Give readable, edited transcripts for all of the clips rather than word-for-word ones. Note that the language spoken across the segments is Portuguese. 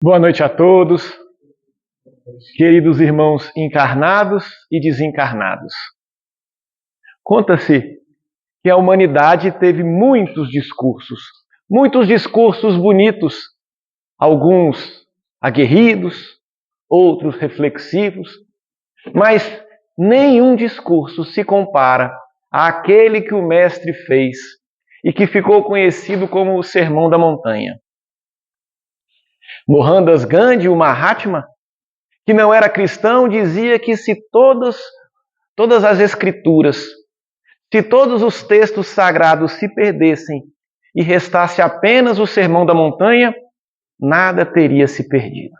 Boa noite a todos, queridos irmãos encarnados e desencarnados. Conta-se que a humanidade teve muitos discursos bonitos, alguns aguerridos, outros reflexivos, mas nenhum discurso se compara àquele que o Mestre fez e que ficou conhecido como o Sermão da Montanha. Mohandas Gandhi, o Mahatma, que não era cristão, dizia que se todas as escrituras, se todos os textos sagrados se perdessem e restasse apenas o Sermão da Montanha, nada teria se perdido.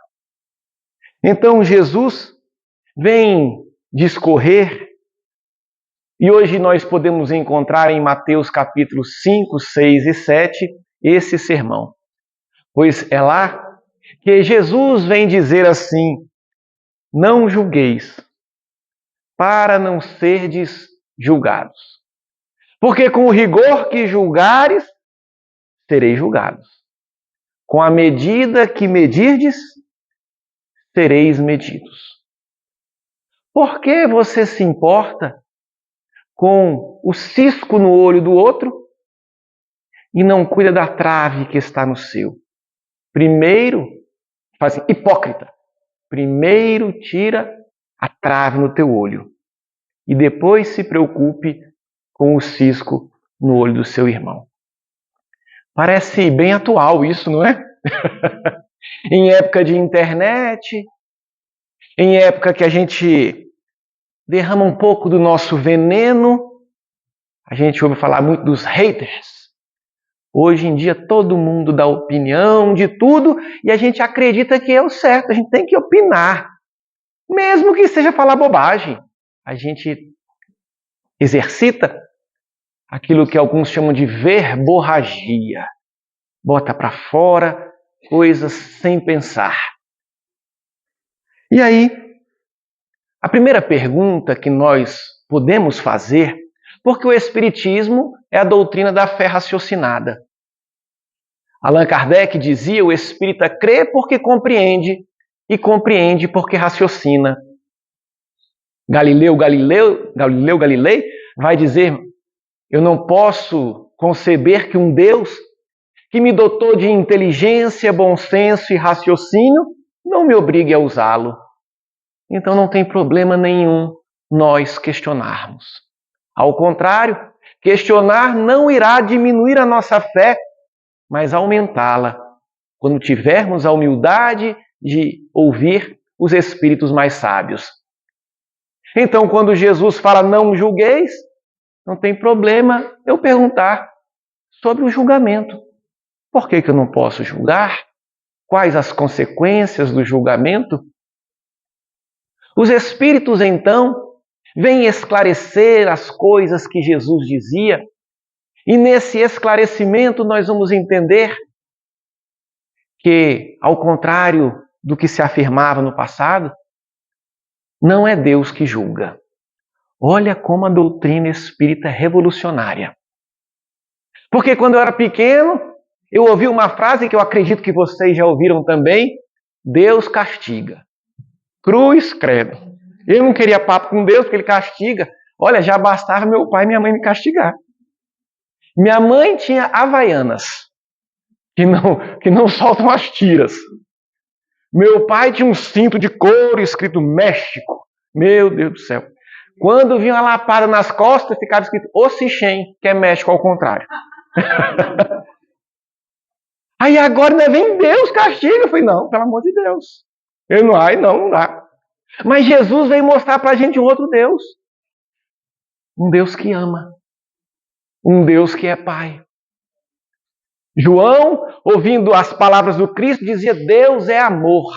Então Jesus vem discorrer, e hoje nós podemos encontrar em Mateus capítulos 5, 6 e 7 esse sermão. Pois é lá que Jesus vem dizer assim: não julgueis, para não serdes julgados. Porque com o rigor que julgares, sereis julgados. Com a medida que medirdes, sereis medidos. Por que você se importa com o cisco no olho do outro e não cuida da trave que está no seu? Primeiro, faz assim, hipócrita, primeiro tira a trave no teu olho e depois se preocupe com o cisco no olho do seu irmão. Parece bem atual isso, não é? Em época de internet, em época que a gente derrama um pouco do nosso veneno, a gente ouve falar muito dos haters. Hoje em dia todo mundo dá opinião de tudo e a gente acredita que é o certo, a gente tem que opinar. Mesmo que seja falar bobagem, a gente exercita aquilo que alguns chamam de verborragia. Bota para fora coisas sem pensar. E aí, a primeira pergunta que nós podemos fazer, porque o Espiritismo é a doutrina da fé raciocinada. Allan Kardec dizia: o espírita crê porque compreende, e compreende porque raciocina. Galileu Galilei vai dizer: eu não posso conceber que um Deus que me dotou de inteligência, bom senso e raciocínio não me obrigue a usá-lo. Então não tem problema nenhum nós questionarmos. Ao contrário, questionar não irá diminuir a nossa fé, mas aumentá-la, quando tivermos a humildade de ouvir os espíritos mais sábios. Então, quando Jesus fala não julgueis, não tem problema eu perguntar sobre o julgamento. Por que eu não posso julgar? Quais as consequências do julgamento? Os espíritos, então, vêm esclarecer as coisas que Jesus dizia, e nesse esclarecimento nós vamos entender que, ao contrário do que se afirmava no passado, não é Deus que julga. Olha como a doutrina espírita é revolucionária. Porque quando eu era pequeno, eu ouvi uma frase que eu acredito que vocês já ouviram também: Deus castiga. Cruz, credo. Eu não queria papo com Deus, porque Ele castiga. Olha, já bastava meu pai e minha mãe me castigar. Minha mãe tinha havaianas, que não soltam as tiras. Meu pai tinha um cinto de couro escrito México. Meu Deus do céu. Quando vinha uma lapada nas costas, ficava escrito Oxixém, que é México ao contrário. Aí agora ainda vem Deus castiga. Eu falei, não, pelo amor de Deus. Eu não dá. Mas Jesus veio mostrar pra gente um outro Deus. Um Deus que ama. Um Deus que é Pai. João, ouvindo as palavras do Cristo, dizia: Deus é amor.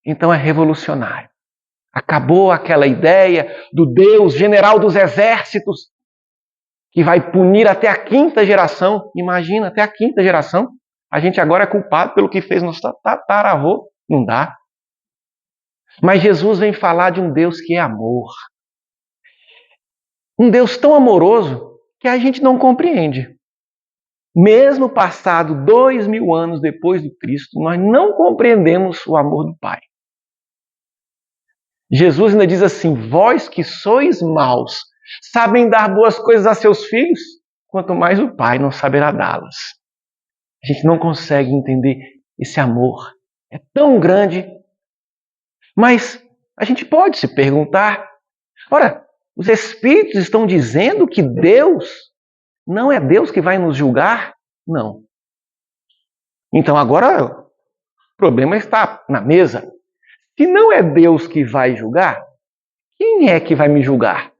Então é revolucionário. Acabou aquela ideia do Deus general dos exércitos que vai punir até a 5ª geração. Imagina, até a 5ª geração. A gente agora é culpado pelo que fez nosso tataravô. Não dá. Mas Jesus vem falar de um Deus que é amor. Um Deus tão amoroso que a gente não compreende. Mesmo passado 2000 anos depois do Cristo, nós não compreendemos o amor do Pai. Jesus ainda diz assim: vós que sois maus, sabem dar boas coisas a seus filhos, quanto mais o Pai não saberá dá-las. A gente não consegue entender esse amor. É tão grande. Mas a gente pode se perguntar, ora, os Espíritos estão dizendo que Deus não é Deus que vai nos julgar? Não. Então agora o problema está na mesa. Se não é Deus que vai julgar, quem é que vai me julgar?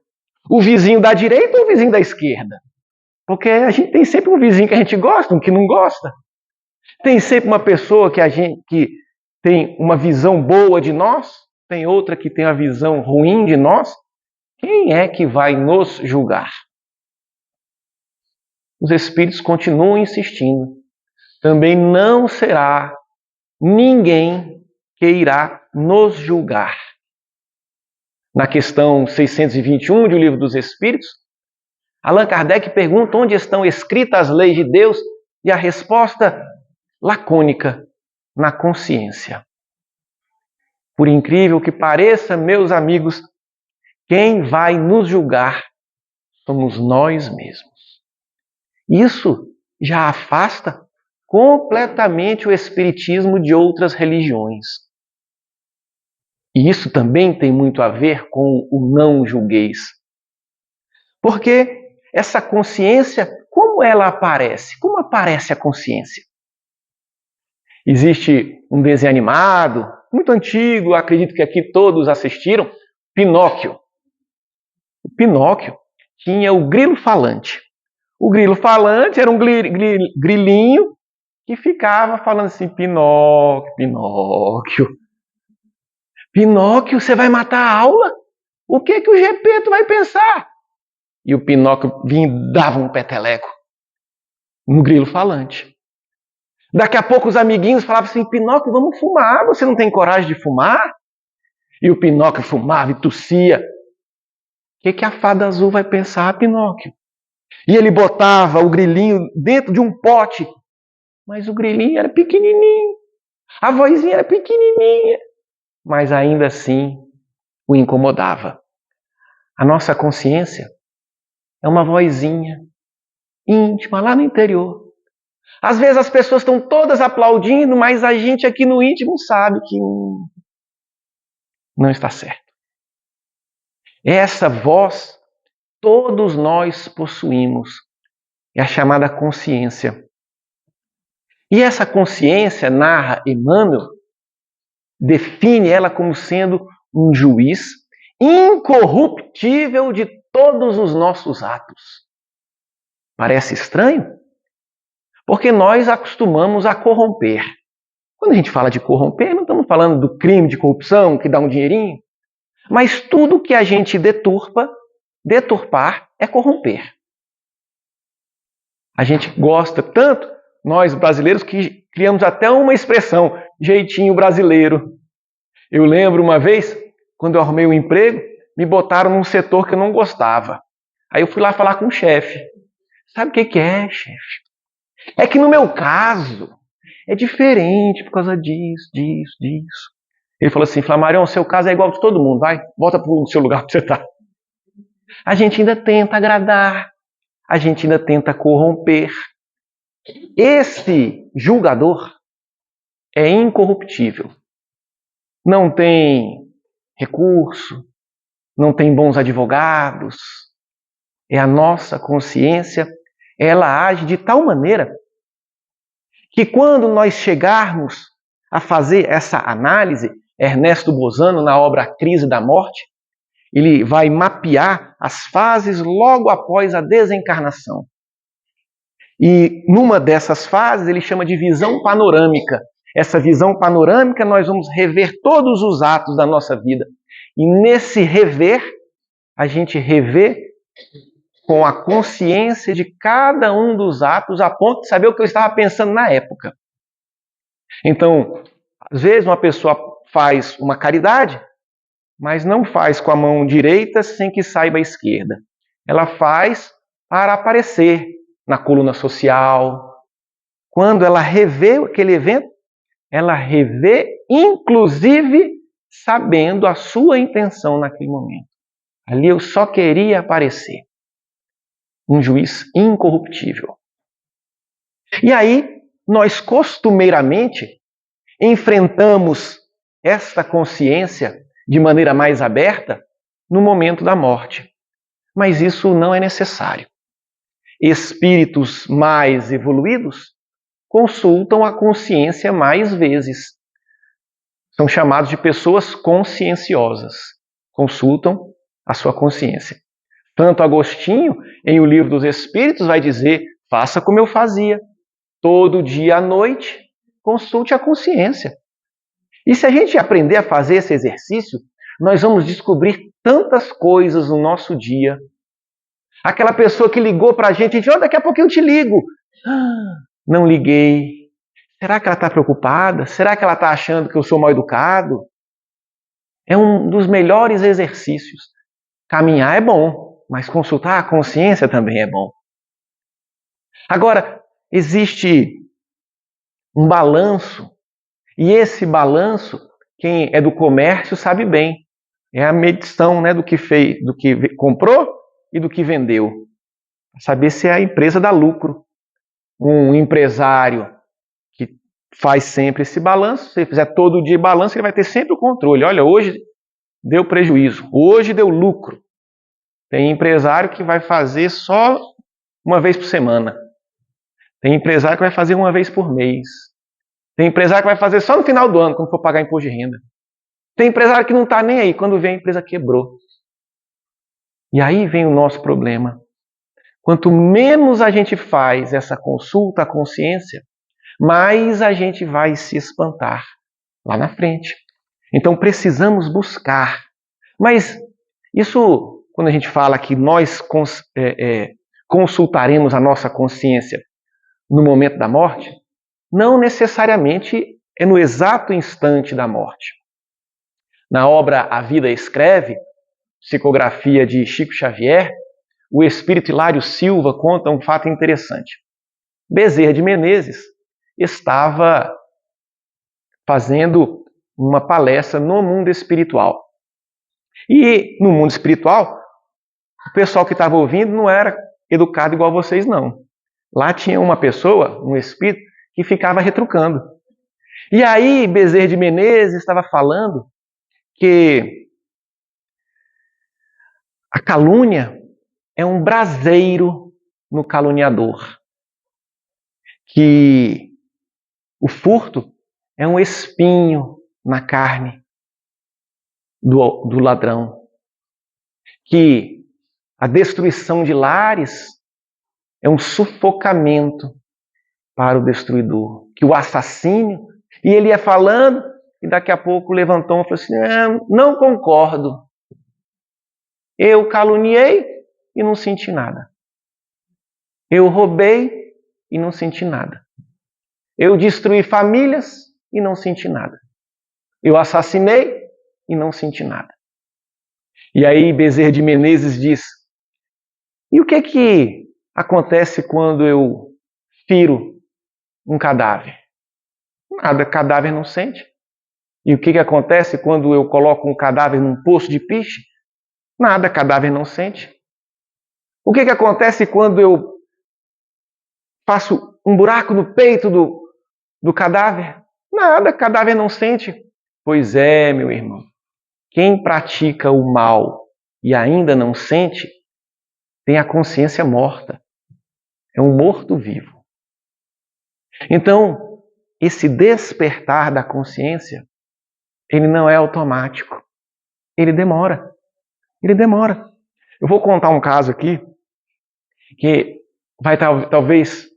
O vizinho da direita ou o vizinho da esquerda? Porque a gente tem sempre um vizinho que a gente gosta, um que não gosta. Tem sempre uma pessoa que tem uma visão boa de nós, tem outra que tem uma visão ruim de nós. Quem é que vai nos julgar? Os Espíritos continuam insistindo. Também não será ninguém que irá nos julgar. Na questão 621 do Livro dos Espíritos, Allan Kardec pergunta onde estão escritas as leis de Deus e a resposta lacônica: na consciência. Por incrível que pareça, meus amigos, quem vai nos julgar somos nós mesmos. Isso já afasta completamente o espiritismo de outras religiões. E isso também tem muito a ver com o não julgueis. Porque essa consciência, como ela aparece? Como aparece a consciência? Existe um desenho animado, muito antigo, acredito que aqui todos assistiram, Pinóquio. O Pinóquio tinha o grilo falante. O grilo falante era um grilinho que ficava falando assim: Pinóquio, Pinóquio. Pinóquio, você vai matar a aula? O que que o Gepeto vai pensar? E o Pinóquio vinha e dava um peteleco no grilo falante. Daqui a pouco os amiguinhos falavam assim: Pinóquio, vamos fumar, você não tem coragem de fumar? E o Pinóquio fumava e tossia. O que a fada azul vai pensar, Pinóquio? E ele botava o grilinho dentro de um pote, mas o grilinho era pequenininho, a vozinha era pequenininha, mas ainda assim o incomodava. A nossa consciência é uma vozinha íntima lá no interior. Às vezes as pessoas estão todas aplaudindo, mas a gente aqui no íntimo sabe que não está certo. Essa voz todos nós possuímos. É a chamada consciência. E essa consciência, narra Emmanuel, define ela como sendo um juiz incorruptível de todos os nossos atos. Parece estranho? Porque nós acostumamos a corromper. Quando a gente fala de corromper, não estamos falando do crime de corrupção que dá um dinheirinho, mas tudo que a gente deturpar é corromper. A gente gosta tanto, nós brasileiros, que criamos até uma expressão, jeitinho brasileiro. Eu lembro uma vez, quando eu arrumei um emprego, me botaram num setor que eu não gostava. Aí eu fui lá falar com o chefe. Sabe o que é, chefe? É que no meu caso é diferente por causa disso. Ele falou assim: Flamarion, seu caso é igual de todo mundo, vai, volta para o seu lugar para você estar. A gente ainda tenta agradar, a gente ainda tenta corromper. Esse julgador é incorruptível. Não tem recurso, não tem bons advogados. É a nossa consciência, ela age de tal maneira que quando nós chegarmos a fazer essa análise, Ernesto Bozano, na obra A Crise da Morte, ele vai mapear as fases logo após a desencarnação. E numa dessas fases ele chama de visão panorâmica. Essa visão panorâmica nós vamos rever todos os atos da nossa vida. E nesse rever, a gente revê com a consciência de cada um dos atos a ponto de saber o que eu estava pensando na época. Então, às vezes uma pessoa faz uma caridade, mas não faz com a mão direita sem que saiba a esquerda. Ela faz para aparecer. na coluna social. Quando ela revê aquele evento, ela revê, inclusive, sabendo a sua intenção naquele momento. Ali eu só queria aparecer. Um juiz incorruptível. E aí, nós costumeiramente enfrentamos esta consciência de maneira mais aberta no momento da morte. Mas isso não é necessário. Espíritos mais evoluídos consultam a consciência mais vezes. São chamados de pessoas conscienciosas. Consultam a sua consciência. Santo Agostinho, em O Livro dos Espíritos, vai dizer: faça como eu fazia. Todo dia à noite, consulte a consciência. E se a gente aprender a fazer esse exercício, nós vamos descobrir tantas coisas no nosso dia. Aquela pessoa que ligou para a gente diz: daqui a pouquinho eu te ligo. Não liguei. Será que ela está preocupada? Será que ela está achando que eu sou mal educado? É um dos melhores exercícios. Caminhar é bom, mas consultar a consciência também é bom. Agora, existe um balanço, e esse balanço, quem é do comércio sabe bem. É a medição, né, do que comprou e do que vendeu. Para saber se a empresa dá lucro. Um empresário que faz sempre esse balanço, se ele fizer todo dia balanço, ele vai ter sempre o controle. Olha, hoje deu prejuízo, hoje deu lucro. Tem empresário que vai fazer só uma vez por semana. Tem empresário que vai fazer uma vez por mês. Tem empresário que vai fazer só no final do ano, quando for pagar imposto de renda. Tem empresário que não está nem aí, quando vem a empresa quebrou. E aí vem o nosso problema. Quanto menos a gente faz essa consulta à consciência, mais a gente vai se espantar lá na frente. Então precisamos buscar. Mas isso, quando a gente fala que nós consultaremos a nossa consciência no momento da morte, não necessariamente é no exato instante da morte. Na obra A Vida Escreve, psicografia de Chico Xavier, o espírito Hilário Silva conta um fato interessante. Bezerra de Menezes estava fazendo uma palestra no mundo espiritual. E no mundo espiritual, o pessoal que estava ouvindo não era educado igual vocês, não. Lá tinha uma pessoa, um espírito, que ficava retrucando. E aí Bezerra de Menezes estava falando que a calúnia é um braseiro no caluniador. Que o furto é um espinho na carne do ladrão. Que a destruição de lares é um sufocamento para o destruidor. Que o assassínio, e ele ia falando, e daqui a pouco levantou e falou assim: não concordo. Eu caluniei e não senti nada. Eu roubei e não senti nada. Eu destruí famílias e não senti nada. Eu assassinei e não senti nada. E aí Bezerra de Menezes diz: e o que acontece quando eu firo um cadáver? Nada, cadáver não sente. E o que acontece quando eu coloco um cadáver num poço de piche? Nada, cadáver não sente. O que acontece quando eu faço um buraco no peito do cadáver? Nada, cadáver não sente. Pois é, meu irmão, quem pratica o mal e ainda não sente, tem a consciência morta. É um morto-vivo. Então, esse despertar da consciência, ele não é automático. Ele demora. Ele demora. Eu vou contar um caso aqui que vai talvez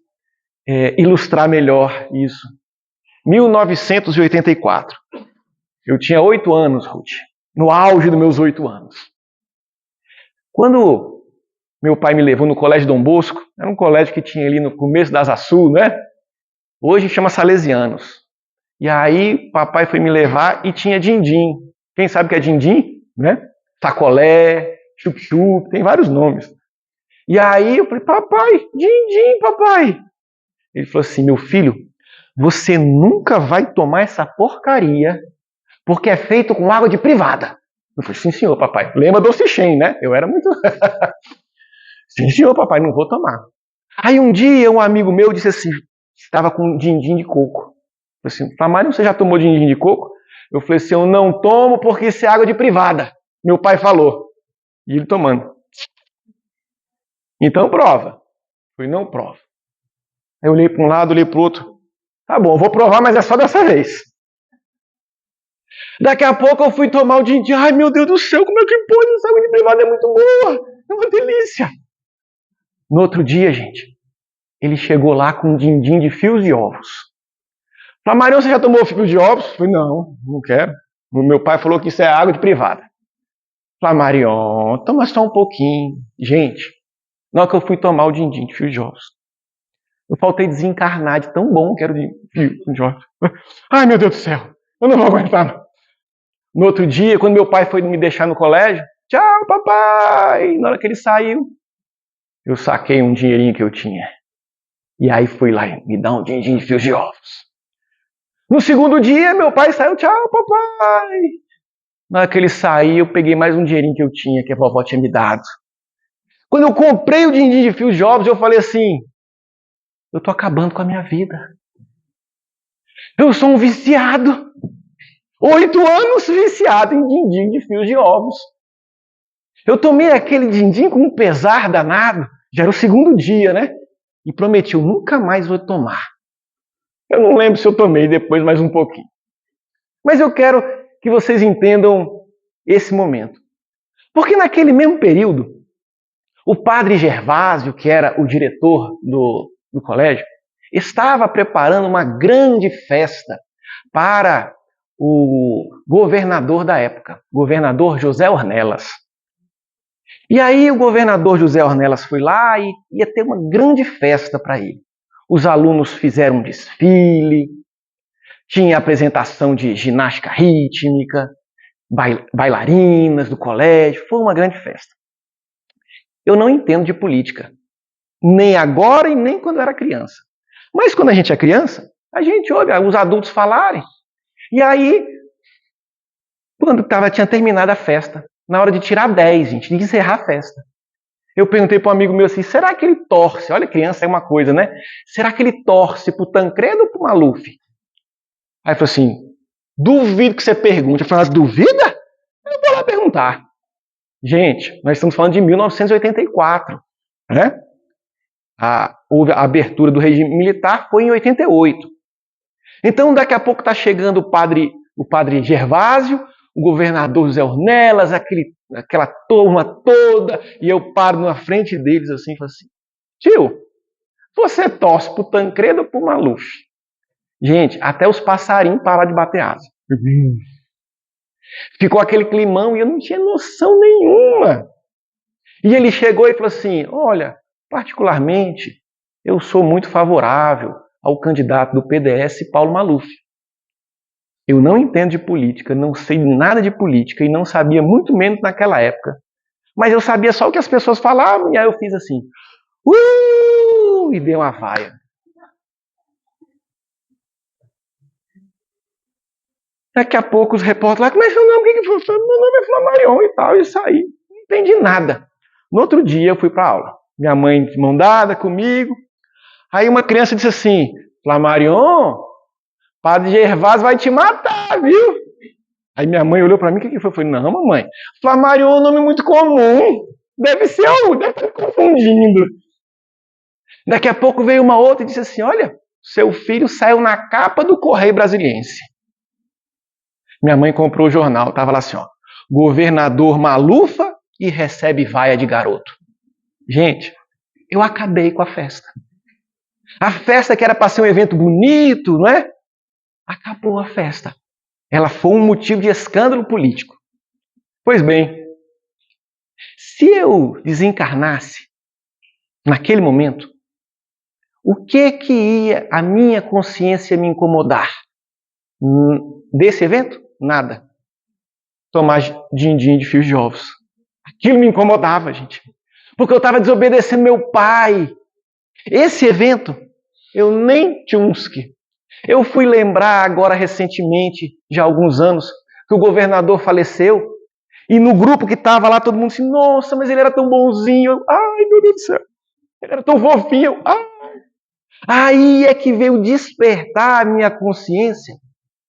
ilustrar melhor isso. 1984. Eu tinha 8 anos, Ruth. No auge dos meus 8 anos. Quando meu pai me levou no Colégio Dom Bosco, era um colégio que tinha ali no começo da Asa Sul, né? Hoje chama Salesianos. E aí papai foi me levar e tinha din-din. Quem sabe o que é din-din? Né? Sacolé, chup-chup, tem vários nomes. E aí eu falei, papai, din-din, papai. Ele falou assim, meu filho, você nunca vai tomar essa porcaria, porque é feito com água de privada. Eu falei, sim, senhor, papai. Lembra do Cichem, né? Eu era muito... sim, senhor, papai, não vou tomar. Aí um dia um amigo meu disse assim, estava com din-din de coco. Eu falei assim, Flamário, você já tomou din-din de coco? Eu falei assim, eu não tomo porque isso é água de privada. Meu pai falou. E ele tomando. Então prova. Eu falei, não prova. Aí eu olhei para um lado, olhei para o outro. Tá bom, vou provar, mas é só dessa vez. Daqui a pouco eu fui tomar o din-din. Ai, meu Deus do céu, como é que pode? Essa água de privada é muito boa. É uma delícia. No outro dia, gente, ele chegou lá com um din-din de fios de ovos. Flamário, você já tomou fio de ovos? Eu falei, não quero. O meu pai falou que isso é água de privada. Flamário, toma só um pouquinho. Gente, na hora que eu fui tomar o din-din de fio de ovos, eu faltei desencarnar de tão bom que era o fio de ovos. Ai, meu Deus do céu, eu não vou aguentar. No outro dia, quando meu pai foi me deixar no colégio, tchau, papai! Na hora que ele saiu, eu saquei um dinheirinho que eu tinha. E aí fui lá e me dá um din-din de fios de ovos. No segundo dia, meu pai saiu, tchau, papai! Na hora que ele saiu, eu peguei mais um dinheirinho que eu tinha, que a vovó tinha me dado. Quando eu comprei o din-din de fios de ovos, eu falei assim, eu tô acabando com a minha vida. Eu sou um viciado. 8 anos viciado em din-din de fios de ovos. Eu tomei aquele din-din com um pesar danado. Já era o segundo dia, né? E prometi, eu nunca mais vou tomar. Eu não lembro se eu tomei depois mais um pouquinho. Mas eu quero que vocês entendam esse momento. Porque naquele mesmo período, o padre Gervásio, que era o diretor do colégio, estava preparando uma grande festa para o governador da época, governador José Ornelas. E aí o governador José Ornelas foi lá e ia ter uma grande festa para ele. Os alunos fizeram um desfile, tinha apresentação de ginástica rítmica, bailarinas do colégio, foi uma grande festa. Eu não entendo de política, nem agora e nem quando eu era criança. Mas quando a gente é criança, a gente ouve os adultos falarem. E aí, quando tinha terminado a festa, na hora de tirar 10, gente, de encerrar a festa, eu perguntei para um amigo meu assim, será que ele torce? Olha, criança é uma coisa, né? Será que ele torce pro Tancredo ou pro Maluf? Aí ele falou assim, duvido que você pergunte. Eu falei, duvida? Eu vou lá perguntar. Gente, nós estamos falando de 1984, né? A abertura do regime militar foi em 88. Então, daqui a pouco está chegando o padre Gervásio, o governador José Ornelas, aquela turma toda, e eu paro na frente deles assim e falo assim, tio, você torce pro Tancredo ou pro Maluf? Gente, até os passarinhos pararam de bater asa. Ficou aquele climão e eu não tinha noção nenhuma. E ele chegou e falou assim, olha, particularmente, eu sou muito favorável ao candidato do PDS, Paulo Maluf. Eu não entendo de política, não sei nada de política e não sabia muito menos naquela época. Mas eu sabia só o que as pessoas falavam e aí eu fiz assim, e dei uma vaia. Daqui a pouco os repórteres lá, como é seu nome? O que foi? Meu nome é Flamarion e tal, e saí. Não entendi nada. No outro dia eu fui para aula. Minha mãe de mão dada comigo. Aí uma criança disse assim, Flamarion, Padre Gervásio vai te matar, viu? Aí minha mãe olhou para mim, o que foi? Eu falei, não, mamãe, Flamarion é um nome muito comum. Deve estar confundindo. Daqui a pouco veio uma outra e disse assim, olha, seu filho saiu na capa do Correio Brasiliense. Minha mãe comprou o jornal, estava lá assim, ó, governador malufa e recebe vaia de garoto. Gente, eu acabei com a festa. A festa que era para ser um evento bonito, não é? Acabou a festa. Ela foi um motivo de escândalo político. Pois bem, se eu desencarnasse naquele momento, o que ia a minha consciência me incomodar? Desse evento? Nada. Tomar din-din de fios de ovos. Aquilo me incomodava, gente. porque eu estava desobedecendo meu pai. Esse evento, eu nem tchumsque. Eu fui lembrar agora recentemente, de alguns anos, que o governador faleceu, e no grupo que estava lá, todo mundo disse, nossa, mas ele era tão bonzinho. Ai, meu Deus do céu. Ele era tão fofinho. Ai. Aí é que veio despertar a minha consciência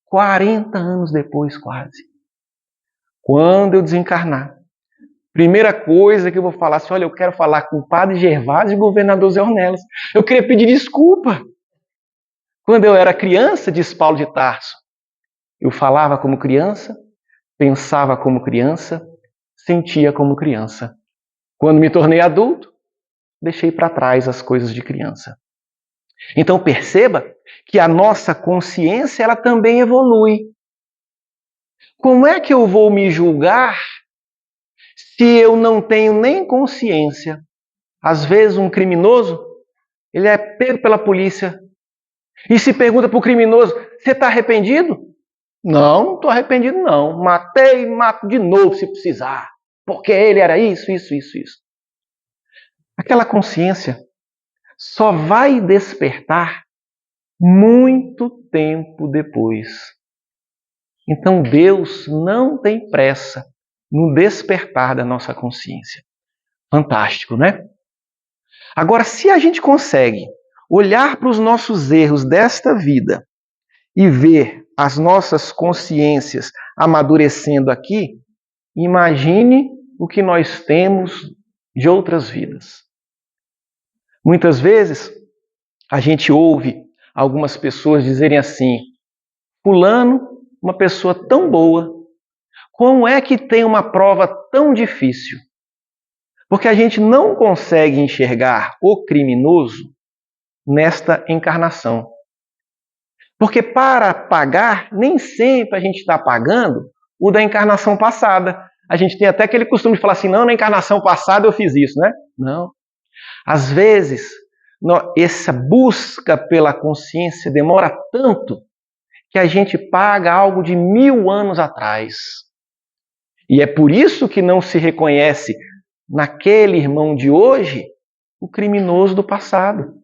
40 anos depois, quase. Quando eu desencarnar, primeira coisa que eu vou falar assim, olha, eu quero falar com o padre Gervásio e o governador Zé Ornelas. Eu queria pedir desculpa. Quando eu era criança, diz Paulo de Tarso, eu falava como criança, pensava como criança, sentia como criança. Quando me tornei adulto, deixei para trás as coisas de criança. Então perceba que a nossa consciência ela também evolui. Como é que eu vou me julgar se eu não tenho nem consciência? Às vezes um criminoso, ele é pego pela polícia e se pergunta para o criminoso, você está arrependido? Não estou arrependido não. Matei e mato de novo se precisar. Porque ele era isso. Aquela consciência só vai despertar muito tempo depois. Então Deus não tem pressa no despertar da nossa consciência. Fantástico, né? Agora, se a gente consegue olhar para os nossos erros desta vida e ver as nossas consciências amadurecendo aqui, imagine o que nós temos de outras vidas. Muitas vezes a gente ouve algumas pessoas dizerem assim, fulano, uma pessoa tão boa, como é que tem uma prova tão difícil? Porque a gente não consegue enxergar o criminoso nesta encarnação. Porque para pagar, nem sempre a gente está pagando o da encarnação passada. A gente tem até aquele costume de falar assim, não, na encarnação passada eu fiz isso, né? Não. Às vezes, essa busca pela consciência demora tanto que a gente paga algo de 1000 anos atrás. E é por isso que não se reconhece naquele irmão de hoje o criminoso do passado.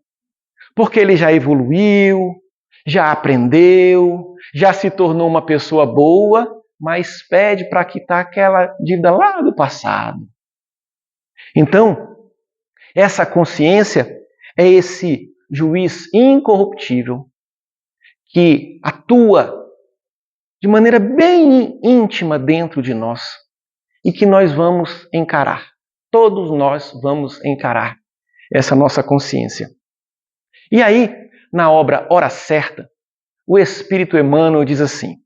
Porque ele já evoluiu, já aprendeu, já se tornou uma pessoa boa, mas pede para quitar aquela dívida lá do passado. Então, essa consciência é esse juiz incorruptível que atua de maneira bem íntima dentro de nós e que nós vamos encarar. Todos nós vamos encarar essa nossa consciência. E aí, na obra Hora Certa, o Espírito Emmanuel diz assim,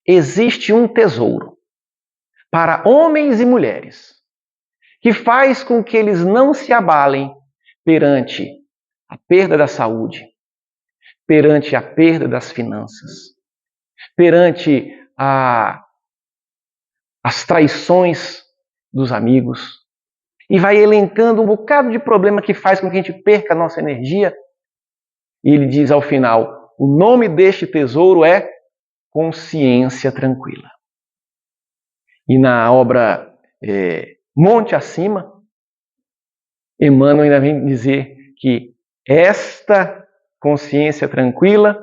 existe um tesouro para homens e mulheres que faz com que eles não se abalem perante a perda da saúde, perante a perda das finanças, perante as traições dos amigos, e vai elencando um bocado de problema que faz com que a gente perca a nossa energia. E ele diz ao final, o nome deste tesouro é consciência tranquila. E na obra Monte Acima, Emmanuel ainda vem dizer que esta consciência tranquila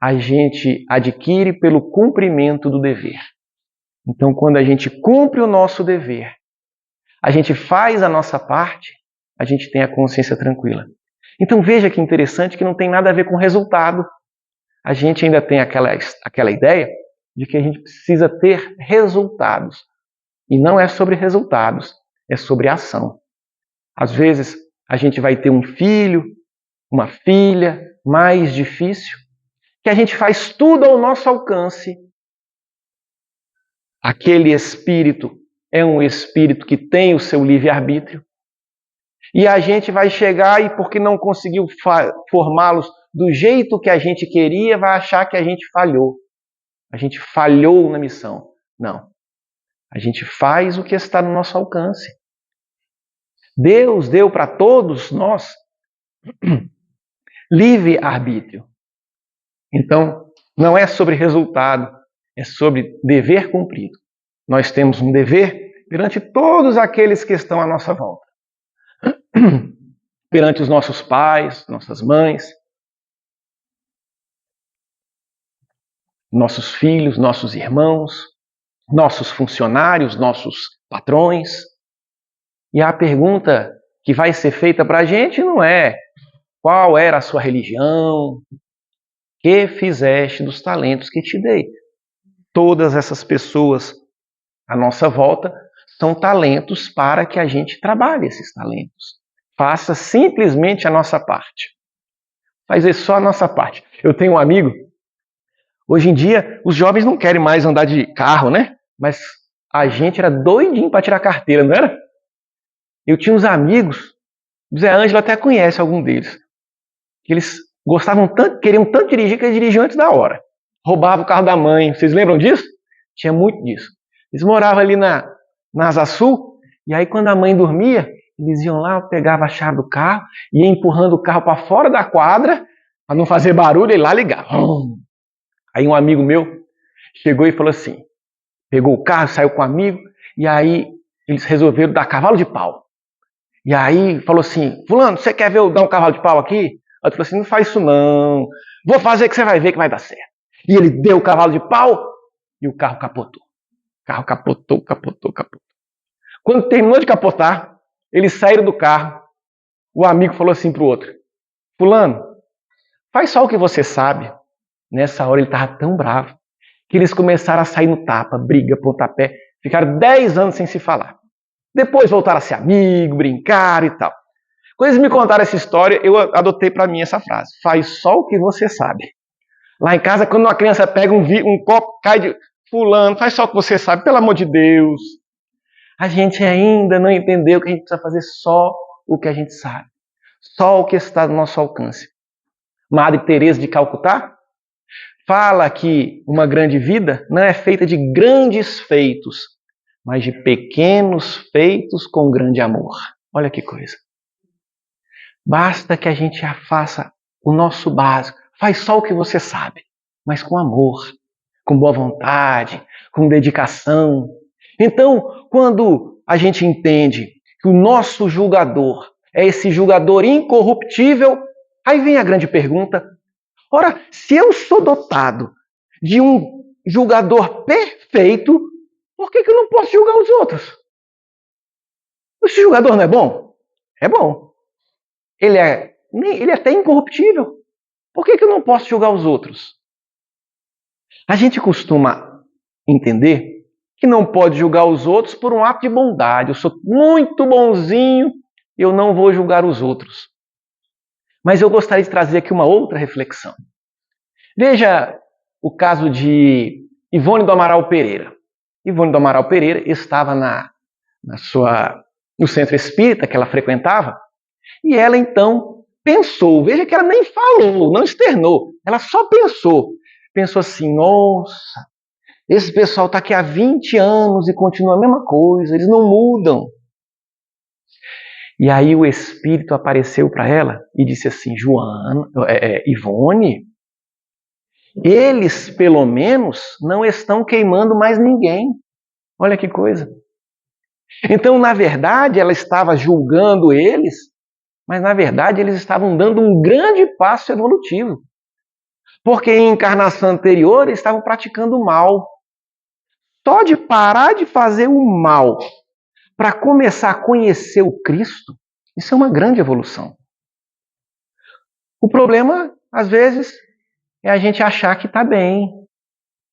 a gente adquire pelo cumprimento do dever. Então, quando a gente cumpre o nosso dever, a gente faz a nossa parte, a gente tem a consciência tranquila. Então, veja que interessante que não tem nada a ver com resultado. A gente ainda tem aquela ideia de que a gente precisa ter resultados. E não é sobre resultados, é sobre ação. Às vezes, a gente vai ter um filho, uma filha mais difícil, que a gente faz tudo ao nosso alcance. Aquele espírito é um espírito que tem o seu livre-arbítrio. E a gente vai chegar e, porque não conseguiu formá-los do jeito que a gente queria, vai achar que a gente falhou. A gente falhou na missão. Não. A gente faz o que está no nosso alcance. Deus deu para todos nós livre-arbítrio. Então, não é sobre resultado, é sobre dever cumprido. Nós temos um dever perante todos aqueles que estão à nossa volta. perante os nossos pais, nossas mães, nossos filhos, nossos irmãos, nossos funcionários, nossos patrões. E a pergunta que vai ser feita para a gente não é qual era a sua religião, que fizeste dos talentos que te dei. Todas essas pessoas à nossa volta são talentos para que a gente trabalhe esses talentos. Faça simplesmente a nossa parte. Fazer só a nossa parte. Eu tenho um amigo, hoje em dia os jovens não querem mais andar de carro, né? Mas a gente era doidinho para tirar carteira, não era? Eu tinha uns amigos, o Zé Ângelo até conhece algum deles, que eles gostavam tanto, queriam tanto dirigir que eles dirigiam antes da hora. Roubavam o carro da mãe, vocês lembram disso? Tinha muito disso. Eles moravam ali na Asa Sul, e aí quando a mãe dormia, eles iam lá, pegavam a chave do carro, ia empurrando o carro para fora da quadra, para não fazer barulho, e lá ligavam. Aí um amigo meu chegou e falou assim, pegou o carro, saiu com um amigo, e aí eles resolveram dar cavalo de pau. E aí falou assim, fulano, você quer ver eu dar um cavalo de pau aqui? Aí falou assim, não faz isso não, vou fazer que você vai ver que vai dar certo. E ele deu o cavalo de pau e o carro capotou. O carro capotou. Quando terminou de capotar, eles saíram do carro, o amigo falou assim pro outro, fulano, faz só o que você sabe. Nessa hora ele estava tão bravo que eles começaram a sair no tapa, briga, pontapé, ficaram 10 anos sem se falar. Depois voltaram a ser amigos, brincar e tal. Quando eles me contaram essa história, eu adotei para mim essa frase. Faz só o que você sabe. Lá em casa, quando uma criança pega um copo, cai de fulano, faz só o que você sabe, pelo amor de Deus. A gente ainda não entendeu que a gente precisa fazer só o que a gente sabe. Só o que está no nosso alcance. Madre Teresa de Calcutá fala que uma grande vida não é feita de grandes feitos, mas de pequenos feitos com grande amor. Olha que coisa. Basta que a gente faça o nosso básico. Faz só o que você sabe, mas com amor, com boa vontade, com dedicação. Então, quando a gente entende que o nosso julgador é esse julgador incorruptível, aí vem a grande pergunta. Ora, se eu sou dotado de um julgador perfeito, por que eu não posso julgar os outros? Esse julgador não é bom? É bom. Ele é até incorruptível. Por que eu não posso julgar os outros? A gente costuma entender que não pode julgar os outros por um ato de bondade. Eu sou muito bonzinho, eu não vou julgar os outros. Mas eu gostaria de trazer aqui uma outra reflexão. Veja o caso de Ivone do Amaral Pereira. Ivone do Amaral Pereira estava no centro espírita que ela frequentava, e ela então pensou, veja que ela nem falou, não externou, ela só pensou. Pensou assim, nossa, esse pessoal está aqui há 20 anos e continua a mesma coisa, eles não mudam. E aí o Espírito apareceu para ela e disse assim, Ivone, eles pelo menos não estão queimando mais ninguém. Olha que coisa. Então, na verdade, ela estava julgando eles, mas na verdade eles estavam dando um grande passo evolutivo. Porque em encarnação anterior eles estavam praticando o mal. Só de parar de fazer o mal para começar a conhecer o Cristo, isso é uma grande evolução. O problema, às vezes, é a gente achar que está bem,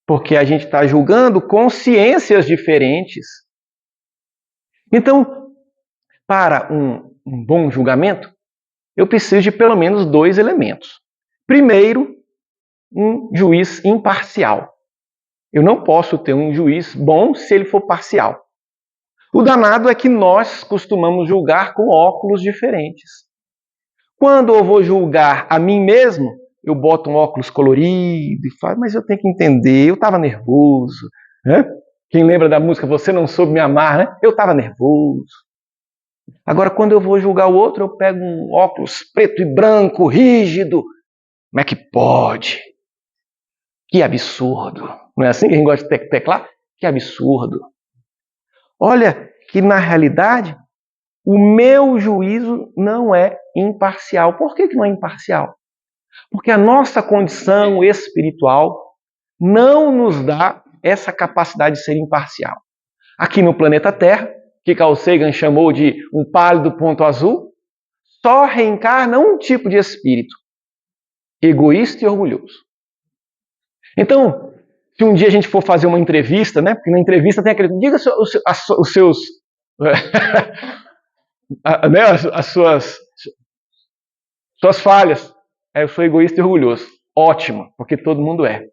porque a gente está julgando consciências diferentes. Então, para um bom julgamento, eu preciso de pelo menos 2 elementos. Primeiro, um juiz imparcial. Eu não posso ter um juiz bom se ele for parcial. O danado é que nós costumamos julgar com óculos diferentes. Quando eu vou julgar a mim mesmo, eu boto um óculos colorido e falo, mas eu tenho que entender, eu estava nervoso. Né? Quem lembra da música Você Não Soube Me Amar, né? Eu estava nervoso. Agora, quando eu vou julgar o outro, eu pego um óculos preto e branco, rígido. Como é que pode? Que absurdo. Não é assim que a gente gosta de teclar? Que absurdo. Olha que, na realidade, o meu juízo não é imparcial. Por que não é imparcial? Porque a nossa condição espiritual não nos dá essa capacidade de ser imparcial. Aqui no planeta Terra, que Carl Sagan chamou de um pálido ponto azul, só reencarna um tipo de espírito, egoísta e orgulhoso. Então, se um dia a gente for fazer uma entrevista, né? Porque na entrevista tem aquele... Diga os seus... né, as suas falhas. Eu sou egoísta e orgulhoso. Ótimo, porque todo mundo é.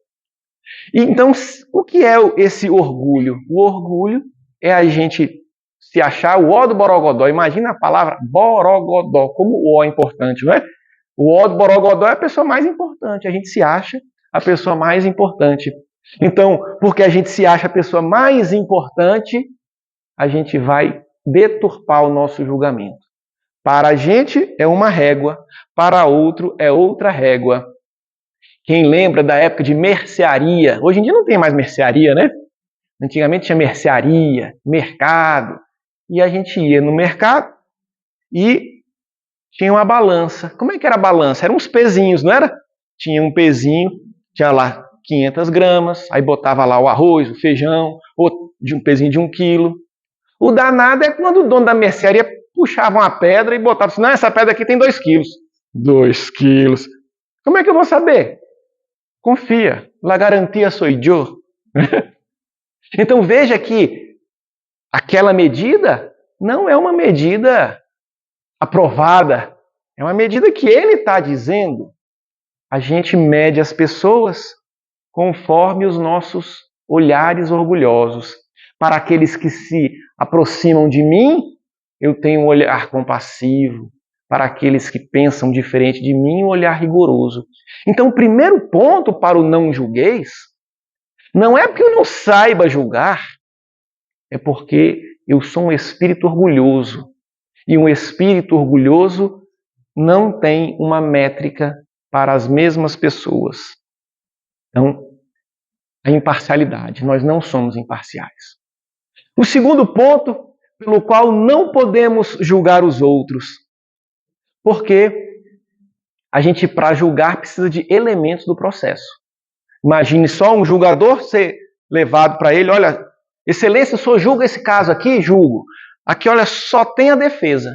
Então, o que é esse orgulho? O orgulho é a gente se achar o ó do borogodó. Imagina a palavra borogodó, como o ó é importante, não é? O ó do borogodó é a pessoa mais importante. A gente se acha a pessoa mais importante. Então, porque a gente se acha a pessoa mais importante, a gente vai deturpar o nosso julgamento. Para a gente é uma régua, para outro é outra régua. Quem lembra da época de mercearia? Hoje em dia não tem mais mercearia, né? Antigamente tinha mercearia, mercado. E a gente ia no mercado e tinha uma balança. Como é que era a balança? Eram uns pezinhos, não era? Tinha um pezinho, tinha lá 500 gramas, aí botava lá o arroz, o feijão, de um pezinho de 1 quilo. O danado é quando o dono da mercearia puxava uma pedra e botava assim, não, essa pedra aqui tem 2 quilos. 2 quilos. Como é que eu vou saber? Confia, la garantia sou eu. Então veja que aquela medida não é uma medida aprovada, é uma medida que ele está dizendo. A gente mede as pessoas conforme os nossos olhares orgulhosos. Para aqueles que se aproximam de mim, eu tenho um olhar compassivo. Para aqueles que pensam diferente de mim, um olhar rigoroso. Então, o primeiro ponto para o não julgueis não é porque eu não saiba julgar, é porque eu sou um espírito orgulhoso. E um espírito orgulhoso não tem uma métrica para as mesmas pessoas. Então, a imparcialidade. Nós não somos imparciais. O segundo ponto pelo qual não podemos julgar os outros. Porque a gente, para julgar, precisa de elementos do processo. Imagine só um julgador ser levado para ele, olha, excelência, o senhor julga esse caso aqui? Julgo. Aqui, olha, só tem a defesa.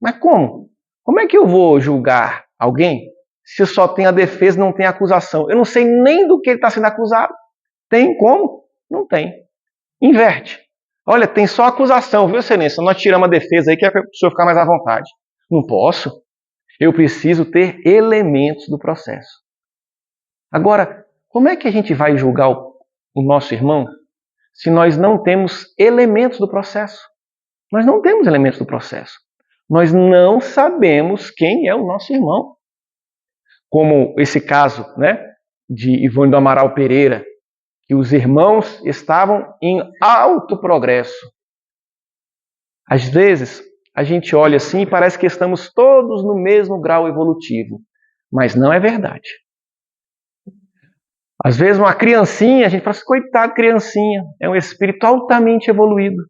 Mas como? Como é que eu vou julgar alguém se só tem a defesa e não tem a acusação? Eu não sei nem do que ele está sendo acusado. Tem como? Não tem. Inverte. Olha, tem só acusação, viu, excelência? Nós tiramos a defesa aí que é para o senhor ficar mais à vontade. Não posso. Eu preciso ter elementos do processo. Agora, como é que a gente vai julgar o nosso irmão se nós não temos elementos do processo? Nós não temos elementos do processo. Nós não sabemos quem é o nosso irmão. Como esse caso, né, de Ivone do Amaral Pereira, que os irmãos estavam em alto progresso. Às vezes, a gente olha assim e parece que estamos todos no mesmo grau evolutivo, mas não é verdade. Às vezes, uma criancinha, a gente fala assim, coitado, criancinha, é um espírito altamente evoluído.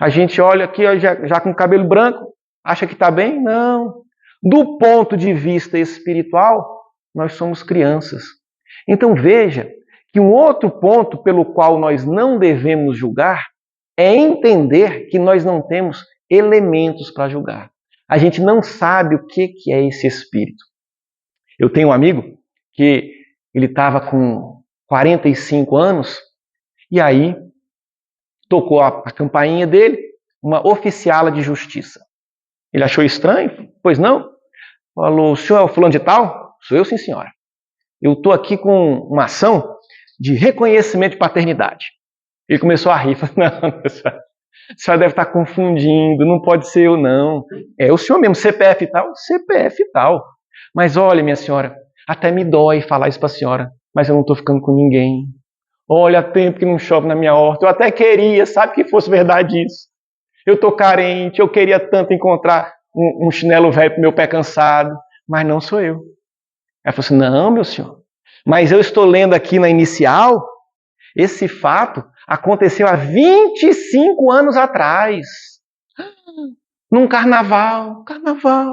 A gente olha aqui já com cabelo branco, acha que está bem? Não. Do ponto de vista espiritual, nós somos crianças. Então veja que um outro ponto pelo qual nós não devemos julgar é entender que nós não temos elementos para julgar. A gente não sabe o que é esse espírito. Eu tenho um amigo que ele estava com 45 anos e aí tocou a campainha dele, uma oficiala de justiça. Ele achou estranho? Pois não? Falou, o senhor é o fulano de tal? Sou eu, sim, senhora. Eu estou aqui com uma ação de reconhecimento de paternidade. Ele começou a rir. Falou, não, a senhora deve estar confundindo, não pode ser eu, não. É o senhor mesmo, CPF e tal? CPF e tal. Mas olha, minha senhora, até me dói falar isso para a senhora, mas eu não estou ficando com ninguém. Olha, há tempo que não chove na minha horta. Eu até queria, sabe, que fosse verdade isso. Eu estou carente, eu queria tanto encontrar um chinelo velho para o meu pé cansado, mas não sou eu. Ela falou assim, não, meu senhor, mas eu estou lendo aqui na inicial, esse fato aconteceu há 25 anos atrás. Num carnaval,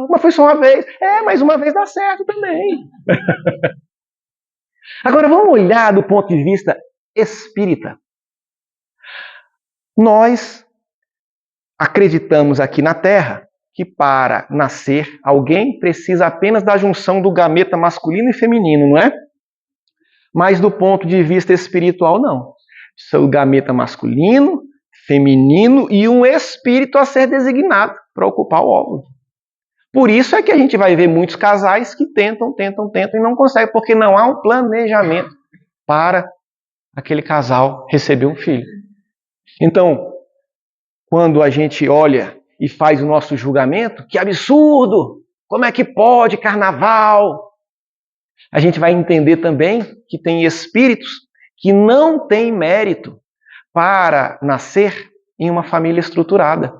mas foi só uma vez. Mas uma vez dá certo também. Agora vamos olhar do ponto de vista espírita. Nós acreditamos aqui na Terra que para nascer alguém precisa apenas da junção do gameta masculino e feminino, não é? Mas do ponto de vista espiritual, não. São o gameta masculino, feminino e um espírito a ser designado para ocupar o óvulo. Por isso é que a gente vai ver muitos casais que tentam e não conseguem, porque não há um planejamento para aquele casal receber um filho. Então, quando a gente olha e faz o nosso julgamento, que absurdo! Como é que pode carnaval? A gente vai entender também que tem espíritos que não têm mérito para nascer em uma família estruturada.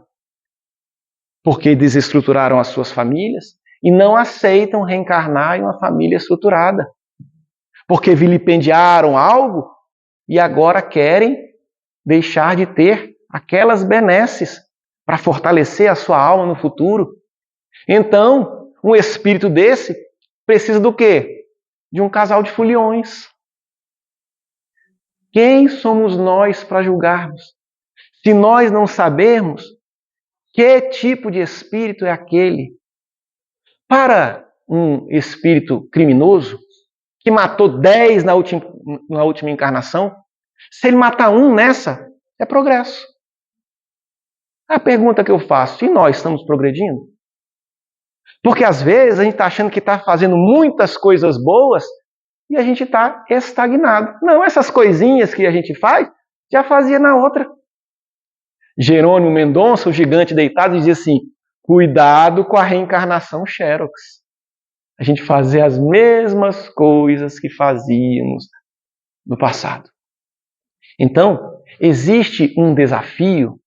Porque desestruturaram as suas famílias e não aceitam reencarnar em uma família estruturada. Porque vilipendiaram algo e agora querem deixar de ter aquelas benesses para fortalecer a sua alma no futuro. Então, um espírito desse precisa do quê? De um casal de foliões. Quem somos nós para julgarmos? Se nós não sabermos que tipo de espírito é aquele? Para um espírito criminoso, que matou 10 na última encarnação, se ele matar um nessa, é progresso. A pergunta que eu faço, e nós estamos progredindo? Porque às vezes a gente está achando que está fazendo muitas coisas boas e a gente está estagnado. Não, essas coisinhas que a gente faz, já fazia na outra. Jerônimo Mendonça, o gigante deitado, dizia assim, cuidado com a reencarnação Xerox. A gente fazia as mesmas coisas que fazíamos no passado. Então, existe um desafio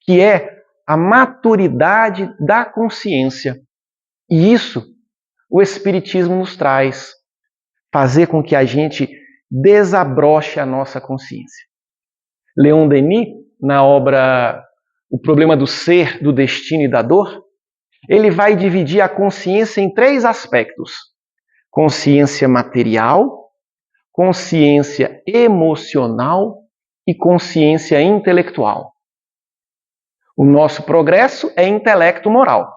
que é a maturidade da consciência. E isso o Espiritismo nos traz. Fazer com que a gente desabroche a nossa consciência. Leon Denis, na obra O Problema do Ser, do Destino e da Dor, ele vai dividir a consciência em 3 aspectos. Consciência material, consciência emocional e consciência intelectual. O nosso progresso é intelecto moral.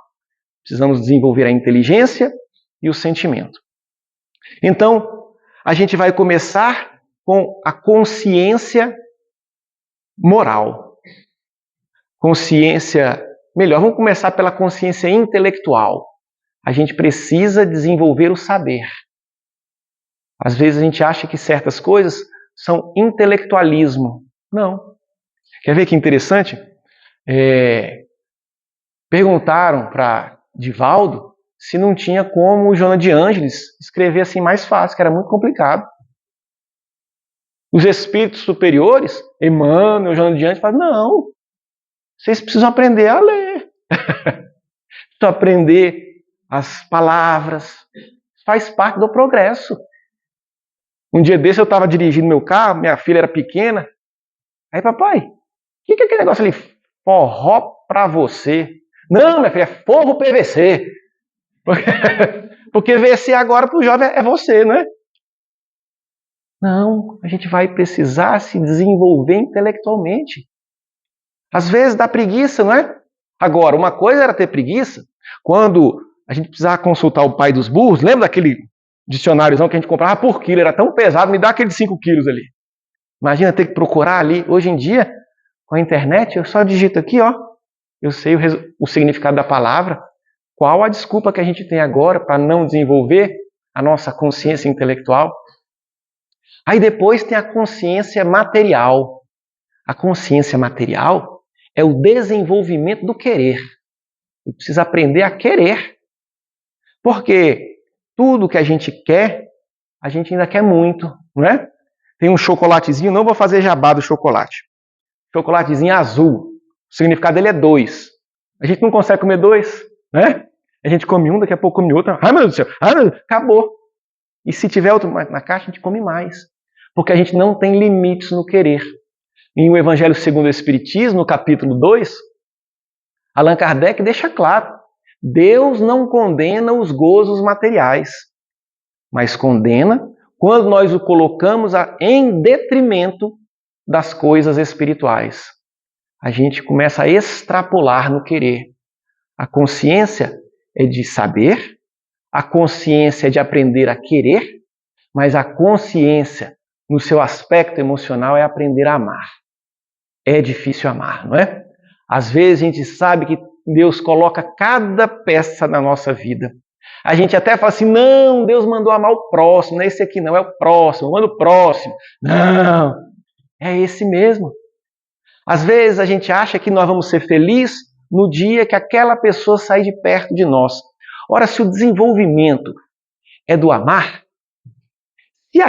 Precisamos desenvolver a inteligência e o sentimento. Então, a gente vai começar com a consciência moral. Vamos começar pela consciência intelectual. A gente precisa desenvolver o saber. Às vezes a gente acha que certas coisas são intelectualismo. Não. Quer ver que interessante? Perguntaram para Divaldo se não tinha como o Joana de Ângeles escrever assim mais fácil, que era muito complicado. Os espíritos superiores, Emmanuel, Joana de Ângeles, falam, não, vocês precisam aprender a ler. Precisam aprender as palavras. Faz parte do progresso. Um dia desse eu estava dirigindo meu carro, minha filha era pequena. Aí, papai, o que é aquele negócio ali? Forró pra você. Não, minha filha, é forro PVC. Porque VC agora para o jovem é você, não é? Não, a gente vai precisar se desenvolver intelectualmente. Às vezes dá preguiça, não é? Agora, uma coisa era ter preguiça quando a gente precisava consultar o pai dos burros. Lembra daquele dicionáriozão que a gente comprava por quilo? Era tão pesado, me dá aquele de 5 quilos ali. Imagina ter que procurar ali. Hoje em dia, com a internet, eu só digito aqui, ó. Eu sei o significado da palavra. Qual a desculpa que a gente tem agora para não desenvolver a nossa consciência intelectual? Aí depois tem a consciência material. A consciência material é o desenvolvimento do querer. Eu preciso aprender a querer. Porque tudo que a gente quer, a gente ainda quer muito, não é? Tem um chocolatezinho, não vou fazer jabá do chocolate. Chocolatezinho azul. O significado dele é 2. A gente não consegue comer 2, né? A gente come um, daqui a pouco come outro. Ai, meu Deus do céu, acabou. E se tiver outro na caixa, a gente come mais. Porque a gente não tem limites no querer. Em O Evangelho segundo o Espiritismo, no capítulo 2, Allan Kardec deixa claro, Deus não condena os gozos materiais, mas condena quando nós o colocamos em detrimento das coisas espirituais. A gente começa a extrapolar no querer. A consciência é de saber, a consciência é de aprender a querer, mas a consciência, no seu aspecto emocional, é aprender a amar. É difícil amar, não é? Às vezes a gente sabe que Deus coloca cada peça na nossa vida. A gente até fala assim, não, Deus mandou amar o próximo, não é esse aqui não, é o próximo, manda o próximo. Não, é esse mesmo. Às vezes a gente acha que nós vamos ser felizes no dia que aquela pessoa sair de perto de nós. Ora, se o desenvolvimento é do amar, se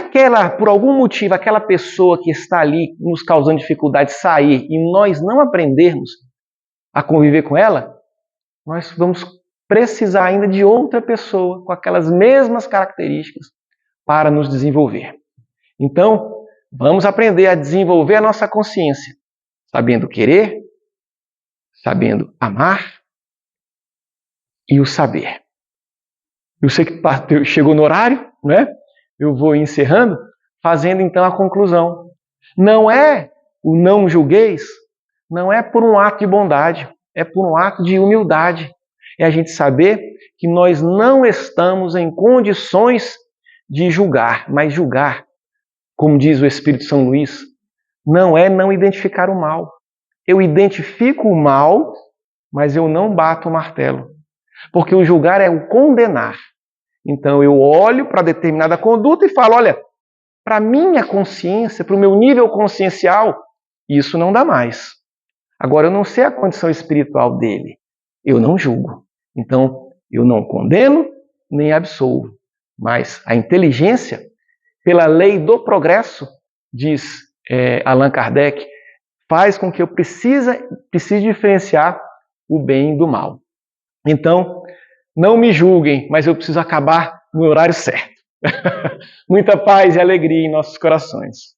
por algum motivo, aquela pessoa que está ali nos causando dificuldade sair e nós não aprendermos a conviver com ela, nós vamos precisar ainda de outra pessoa com aquelas mesmas características para nos desenvolver. Então, vamos aprender a desenvolver a nossa consciência, sabendo querer, sabendo amar e o saber. Eu sei que chegou no horário, né? Eu vou encerrando, fazendo então a conclusão. Não é o não julgueis, não é por um ato de bondade, é por um ato de humildade. É a gente saber que nós não estamos em condições de julgar, mas julgar, como diz o Espírito São Luís, não é não identificar o mal. Eu identifico o mal, mas eu não bato o martelo. Porque o julgar é o condenar. Então eu olho para determinada conduta e falo, olha, para a minha consciência, para o meu nível consciencial, isso não dá mais. Agora eu não sei a condição espiritual dele. Eu não julgo. Então eu não condeno nem absolvo. Mas a inteligência, pela lei do progresso, diz Allan Kardec, faz com que eu precise diferenciar o bem do mal. Então, não me julguem, mas eu preciso acabar no horário certo. Muita paz e alegria em nossos corações.